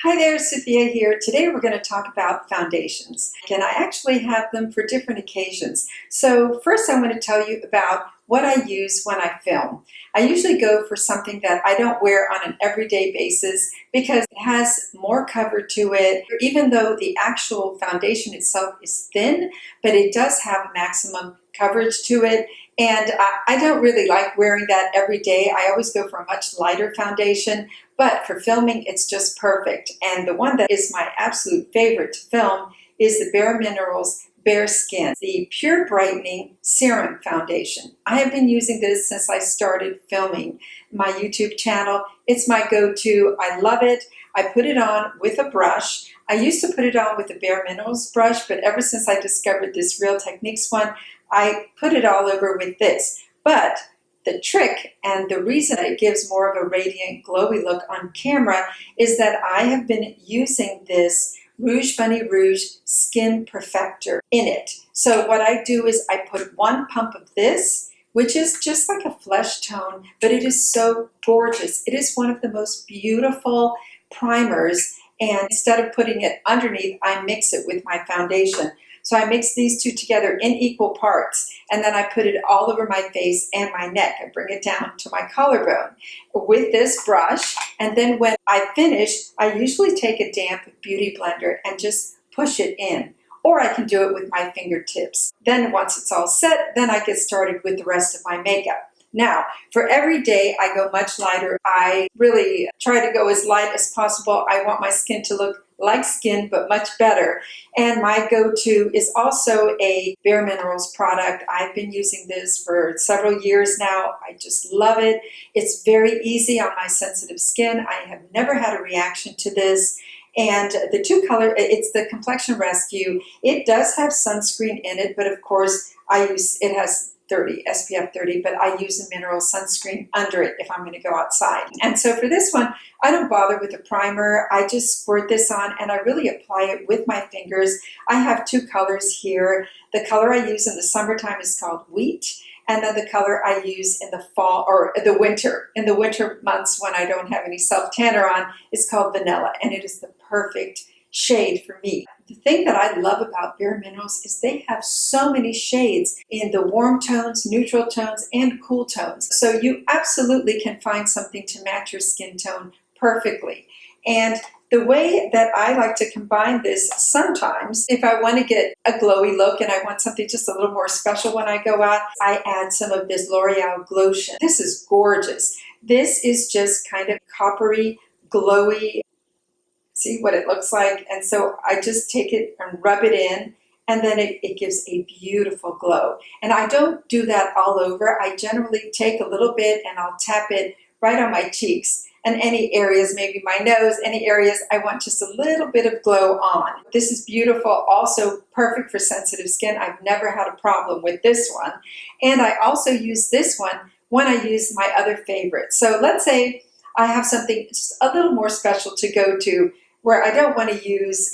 Hi there, Sophia here. Today we're going to talk about foundations, and I actually have them for different occasions. So first I want to tell you about what I use when I film. I usually go for something that I don't wear on an everyday basis because it has more cover to it, even though the actual foundation itself is thin, but it does have maximum coverage to it. And I don't really like wearing that every day. I always go for a much lighter foundation, but for filming, it's just perfect. And the one that is my absolute favorite to film is the Bare Minerals Bare Skin, the Pure Brightening Serum Foundation. I have been using this since I started filming my YouTube channel. It's my go-to. I love it. I put it on with a brush. I used to put it on with the Bare Minerals brush, but ever since I discovered this Real Techniques one, I put it all over with this. But the trick and the reason it gives more of a radiant, glowy look on camera is that I have been using this Rouge Bunny Rouge Skin Perfector in it. So what I do is I put one pump of this, which is just like a flesh tone, but it is so gorgeous. It is one of the most beautiful primers, and instead of putting it underneath, I mix it with my foundation. So I mix these two together in equal parts, and then I put it all over my face and my neck. I bring it down to my collarbone with this brush, and then when I finish, I usually take a damp beauty blender and just push it in. Or I can do it with my fingertips. Then once it's all set, then I get started with the rest of my makeup. Now, for every day, I go much lighter. I really try to go as light as possible. I want my skin to look like skin, but much better. And my go-to is also a Bare Minerals product. I've been using this for several years now. I just love it. It's very easy on my sensitive skin. I have never had a reaction to this. And the two color, it's the Complexion Rescue. It does have sunscreen in it, but of course it has 30, SPF 30, but I use a mineral sunscreen under it if I'm going to go outside. And so for this one, I don't bother with a primer. I just squirt this on and I really apply it with my fingers. I have two colors here. The color I use in the summertime is called Wheat, and then the color I use in the fall or the winter, in the winter months when I don't have any self-tanner on, is called Vanilla, and it is the perfect shade for me. The thing that I love about Bare Minerals is they have so many shades in the warm tones, neutral tones, and cool tones. So you absolutely can find something to match your skin tone perfectly. And the way that I like to combine this, sometimes if I want to get a glowy look and I want something just a little more special when I go out, I add some of this L'Oreal Glotion. This is gorgeous. This is just kind of coppery, glowy. See what it looks like? And so I just take it and rub it in, and then it gives a beautiful glow. And I don't do that all over. I generally take a little bit and I'll tap it right on my cheeks and any areas, maybe my nose, any areas I want just a little bit of glow on. This is beautiful, also perfect for sensitive skin. I've never had a problem with this one. And I also use this one when I use my other favorite. So let's say I have something just a little more special to go to, where I don't want to use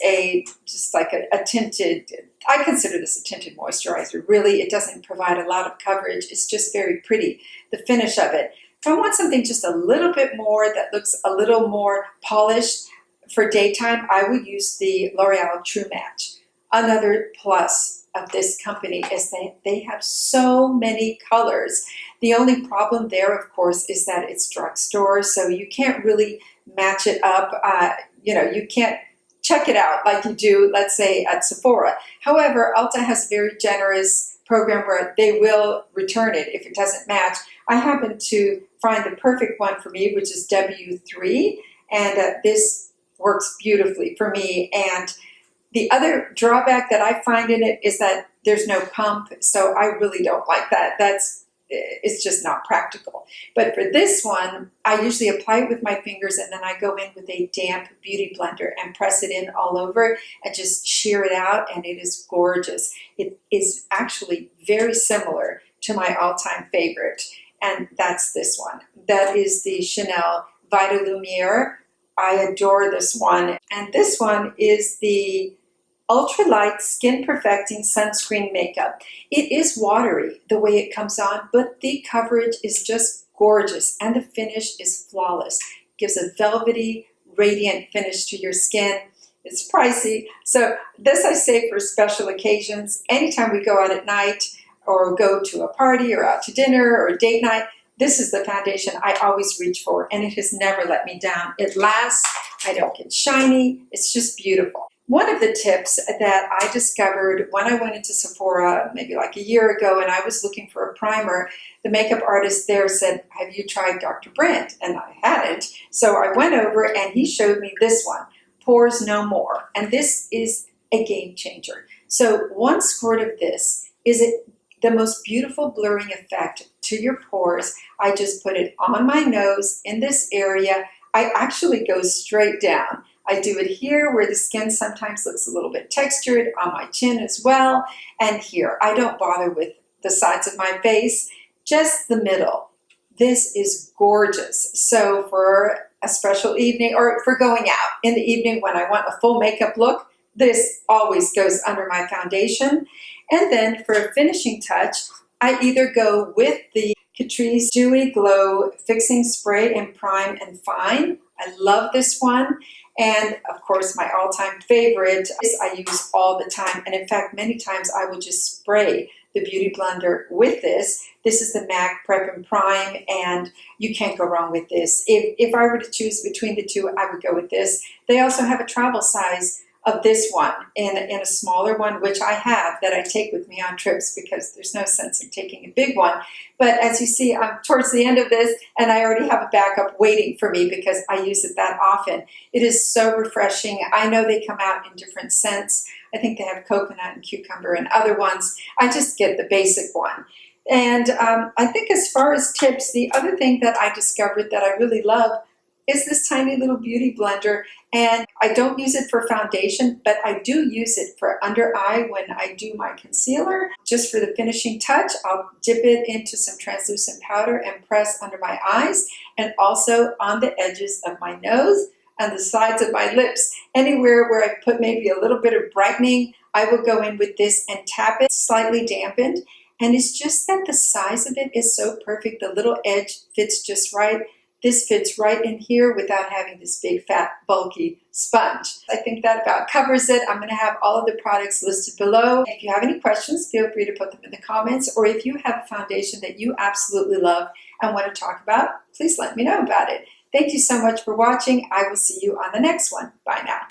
just like a tinted, I consider this a tinted moisturizer. Really, it doesn't provide a lot of coverage. It's just very pretty, the finish of it. If I want something just a little bit more that looks a little more polished for daytime, I would use the L'Oreal True Match. Another plus of this company is that they have so many colors. The only problem there, of course, is that it's drugstore, so you can't really match it up. You can't check it out like you do, let's say, at Sephora. However, Ulta has a very generous program where they will return it if it doesn't match. I happen to find the perfect one for me, which is W3, and this works beautifully for me. And the other drawback that I find in it is that there's no pump, so I really don't like that. It's just not practical. But for this one, I usually apply it with my fingers, and then I go in with a damp beauty blender and press it in all over and just shear it out, and it is gorgeous. It is actually very similar to my all-time favorite, and that's this one. That is the Chanel Vita Lumiere. I adore this one. And this one is the Ultralight Skin Perfecting Sunscreen Makeup. It is watery the way it comes on, but the coverage is just gorgeous and the finish is flawless. It gives a velvety, radiant finish to your skin. It's pricey, so this I save for special occasions. Anytime we go out at night or go to a party or out to dinner or date night, this is the foundation I always reach for, and it has never let me down. It lasts, I don't get shiny, it's just beautiful. One of the tips that I discovered when I went into Sephora maybe like a year ago and I was looking for a primer, the makeup artist there said, have you tried Dr. Brandt? And I hadn't, so I went over and he showed me this one, Pores No More, and this is a game changer. So one squirt of this is the most beautiful blurring effect to your pores. I just put it on my nose in this area. I actually go straight down. I do it here where the skin sometimes looks a little bit textured, on my chin as well, and here. I don't bother with the sides of my face, just the middle. This is gorgeous. So for a special evening or for going out in the evening when I want a full makeup look, this always goes under my foundation. And then for a finishing touch, I either go with the Catrice Dewy Glow Fixing Spray in Prime and Fine. I love this one. And of course, my all-time favorite is I use all the time. And in fact, many times I will just spray the Beauty Blender with this. This is the MAC Prep and Prime, and you can't go wrong with this. If I were to choose between the two, I would go with this. They also have a travel size of this one in a smaller one, which I have, that I take with me on trips because there's no sense in taking a big one. But as you see, I'm towards the end of this and I already have a backup waiting for me because I use it that often. It is so refreshing. I know they come out in different scents. I think they have coconut and cucumber and other ones. I just get the basic one. And I think as far as tips, the other thing that I discovered that I really love is this tiny little beauty blender. And I don't use it for foundation, but I do use it for under eye when I do my concealer. Just for the finishing touch, I'll dip it into some translucent powder and press under my eyes and also on the edges of my nose and the sides of my lips. Anywhere where I put maybe a little bit of brightening, I will go in with this and tap it slightly dampened. And it's just that the size of it is so perfect. The little edge fits just right. This fits right in here without having this big, fat, bulky sponge. I think that about covers it. I'm going to have all of the products listed below. If you have any questions, feel free to put them in the comments. Or if you have a foundation that you absolutely love and want to talk about, please let me know about it. Thank you so much for watching. I will see you on the next one. Bye now.